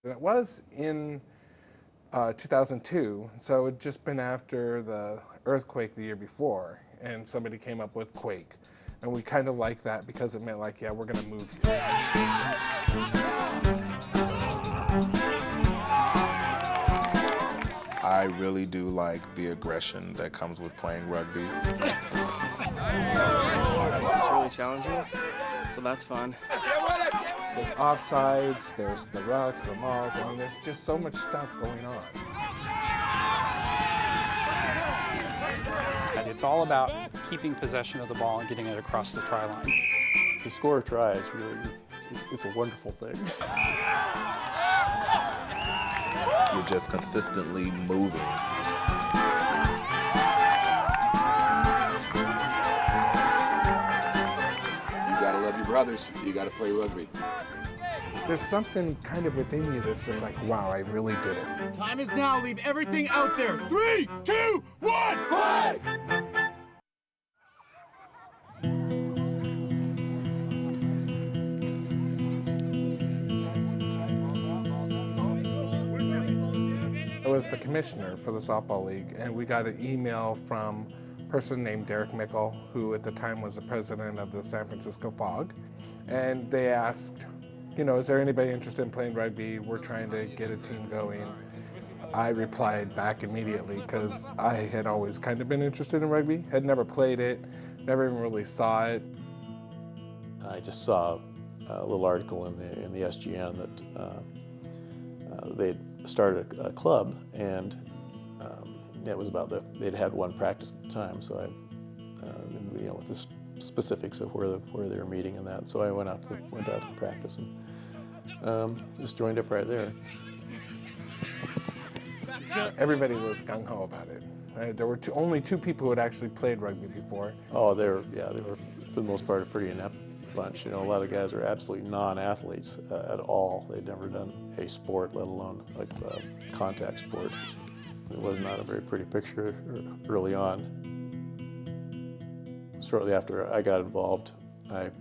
It was in 2002, so it had just been after the earthquake the year before, and somebody came up with Quake. And we kind of liked that because it meant like, yeah, we're gonna move here. I really do like the aggression that comes with playing rugby. It's really challenging, so that's fun. There's offsides, there's the rucks, the mauls. I mean, there's just so much stuff going on. It's all about keeping possession of the ball and getting it across the try line. To score a try is really, it's a wonderful thing. You're just consistently moving. You gotta love your brothers. You gotta play rugby. There's something kind of within you that's just like, wow, I really did it. Time is now. Leave everything out there. 3, 2, 1, play! I was the commissioner for the softball league, and we got an email from a person named Derek Mickle, who at the time was the president of the San Francisco Fog. And they asked, you know, is there anybody interested in playing rugby? We're trying to get a team going. I replied back immediately because I had always kind of been interested in rugby, had never played it, never even really saw it. I just saw a little article in the SGN that they'd started a club, and it was about they'd had one practice at the time, so I, you know, with the specifics of where they were meeting and that, so I went out to the practice and just joined up right there. Everybody was gung-ho about it. There were only two people who had actually played rugby before. Oh, they were for the most part a pretty inept bunch. You know, a lot of the guys were absolutely non-athletes at all. They'd never done a sport, let alone like contact sport. It was not a very pretty picture early on. Shortly after I got involved, I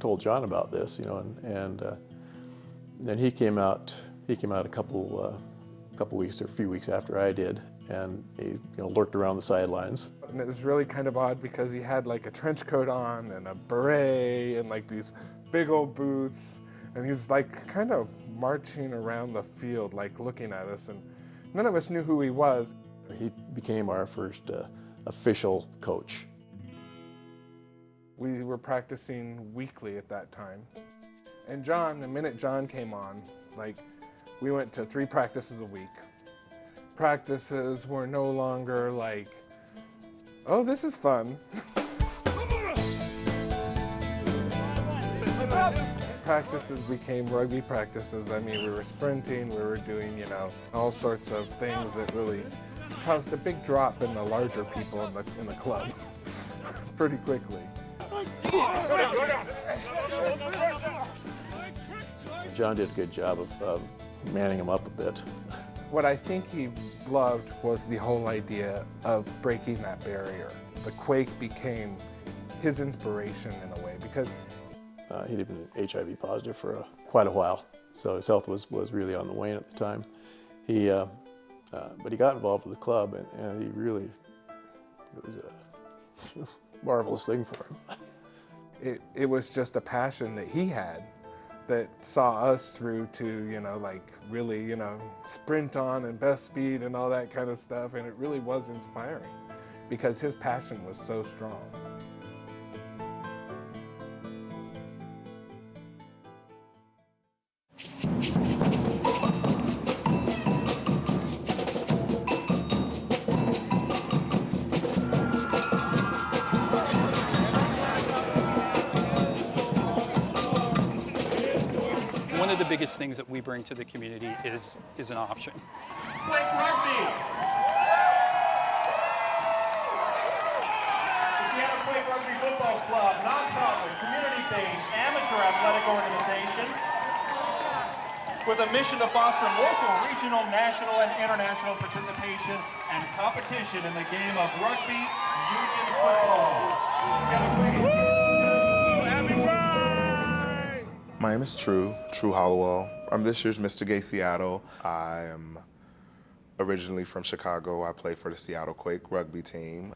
told John about this, you know, and then he came out a couple weeks or a few weeks after I did, and he lurked around the sidelines. And it was really kind of odd because he had like a trench coat on and a beret and like these big old boots, and he's like kind of marching around the field like looking at us, and none of us knew who he was. He became our first official coach. We were practicing weekly at that time. And John, the minute John came on, like, we went to 3 practices a week. Practices were no longer like, oh, this is fun. Practices became rugby practices. I mean, we were sprinting, we were doing, you know, all sorts of things that really caused a big drop in the larger people in the club pretty quickly. John did a good job of manning him up a bit. What I think he loved was the whole idea of breaking that barrier. The Quake became his inspiration in a way because he'd been HIV positive for quite a while, so his health was really on the wane at the time. But he got involved with the club, and he really, it was a marvelous thing for him. It was just a passion that he had that saw us through to, you know, like really, you know, sprint on and best speed and all that kind of stuff, and it really was inspiring because his passion was so strong. One of the biggest things that we bring to the community is an option. Quake Rugby! The Quake Rugby Football Club, nonprofit, community faith-based amateur athletic organization with a mission to foster local, regional, national, and international participation and competition in the game of rugby union football. My name is True Hollowell. I'm this year's Mr. Gay Seattle. I am originally from Chicago. I play for the Seattle Quake Rugby team.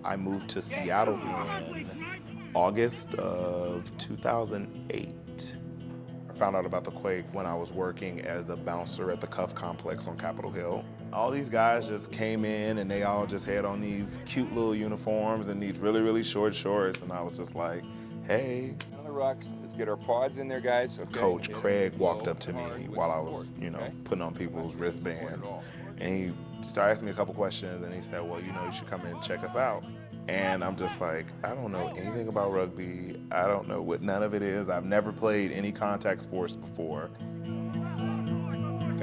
I moved to Seattle in August of 2008. I found out about the Quake when I was working as a bouncer at the Cuff Complex on Capitol Hill. All these guys just came in and they all just had on these cute little uniforms and these really, really short shorts, and I was just like, hey. On the rocks, let's get our pods in there, guys. Okay. Coach Craig walked up to me while I was, putting on people's wristbands, and he started asking me a couple questions, and he said, well, you should come in and check us out. And I'm just like, I don't know anything about rugby. I don't know what none of it is. I've never played any contact sports before.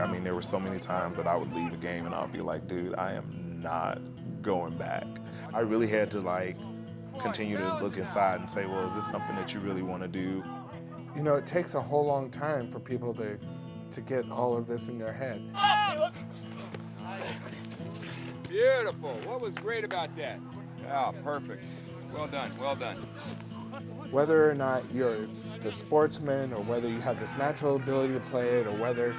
I mean, there were so many times that I would leave a game and I would be like, dude, I am not going back. I really had to continue to look inside and say, well, is this something that you really want to do? It takes a whole long time for people to get all of this in their head. Beautiful. What was great about that? Oh, perfect. Well done, well done. Whether or not you're the sportsman, or whether you have this natural ability to play it, or whether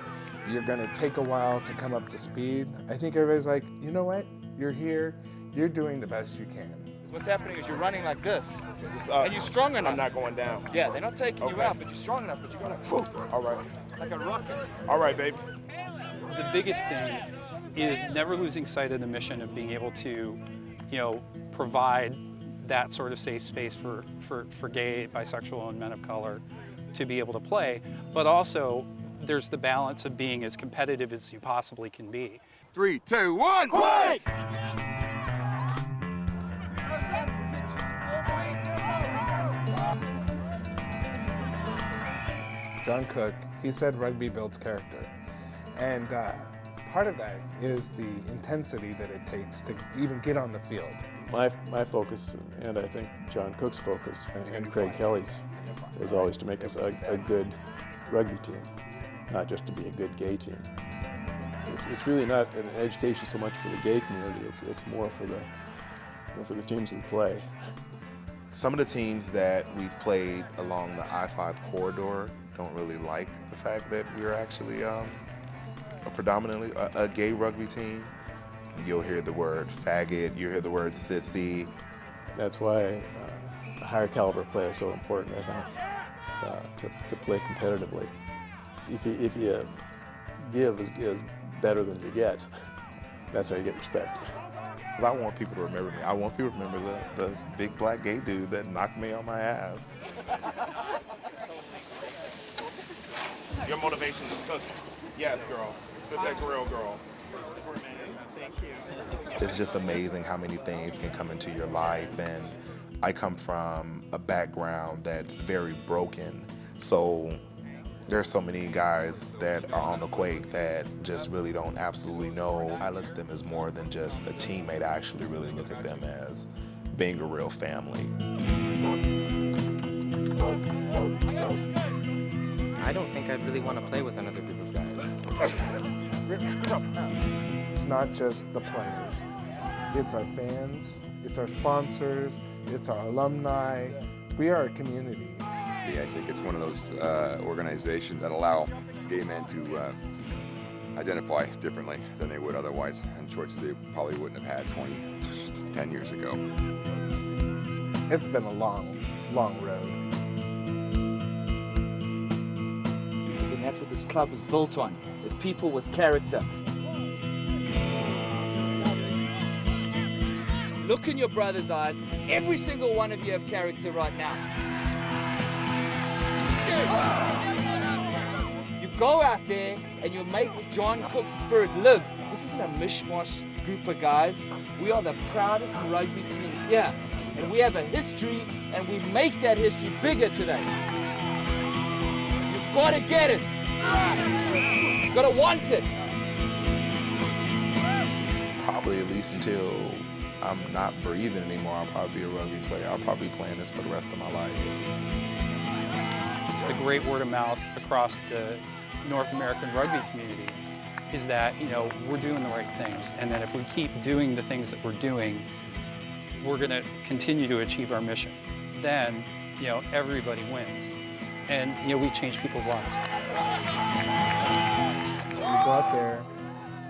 you're going to take a while to come up to speed, I think everybody's like, you know what? You're here. You're doing the best you can. What's happening is you're running like this, and you're strong enough. I'm not going down. Yeah, they're not taking you out, but you're strong enough that you're going to, all right, like a rocket. All right, babe. The biggest thing is never losing sight of the mission of being able to, provide that sort of safe space for gay, bisexual, and men of color to be able to play, but also there's the balance of being as competitive as you possibly can be. 3, 2, 1, Quake! John Cook, he said rugby builds character. And part of that is the intensity that it takes to even get on the field. My focus, and I think John Cook's focus, and Craig Kelly's, is always to make us a good rugby team, not just to be a good gay team. It's really not an education so much for the gay community, it's more for the teams we play. Some of the teams that we've played along the I-5 corridor don't really like the fact that we're actually predominantly a gay rugby team. You'll hear the word faggot, you'll hear the word sissy. That's why the higher caliber play is so important, I think, to play competitively. If you give is better than you get, that's how you get respect. I want people to remember me. I want people to remember the big black gay dude that knocked me on my ass. Your motivation is cooking. Yes, girl. That's a real girl. Thank you. It's just amazing how many things can come into your life, and I come from a background that's very broken, so there's so many guys that are on the Quake that just really don't absolutely know. I look at them as more than just a teammate. I actually really look at them as being a real family. I don't think I'd really want to play with another group of guys. It's not just the players. It's our fans, it's our sponsors, it's our alumni. We are a community. I think it's one of those organizations that allow gay men to identify differently than they would otherwise, and choices they probably wouldn't have had 10 years ago. It's been a long, long road. And that's what this club is built on, is people with character. Look in your brother's eyes. Every single one of you have character right now. You go out there and you make John Cook's spirit live. This isn't a mishmash group of guys. We are the proudest rugby team here. And we have a history, and we make that history bigger today. You've got to get it. You've got to want it. probably at least until I'm not breathing anymore, I'll probably be a rugby player. I'll probably be playing this for the rest of my life. The great word of mouth across the North American rugby community is that, we're doing the right things, and that if we keep doing the things that we're doing, we're going to continue to achieve our mission. Then, everybody wins, and we change people's lives. You go out there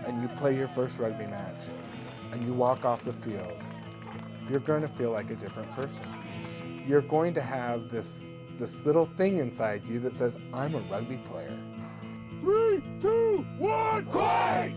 and you play your first rugby match, and you walk off the field, you're going to feel like a different person. You're going to have this little thing inside you that says, I'm a rugby player. 3, 2, 1, Quake!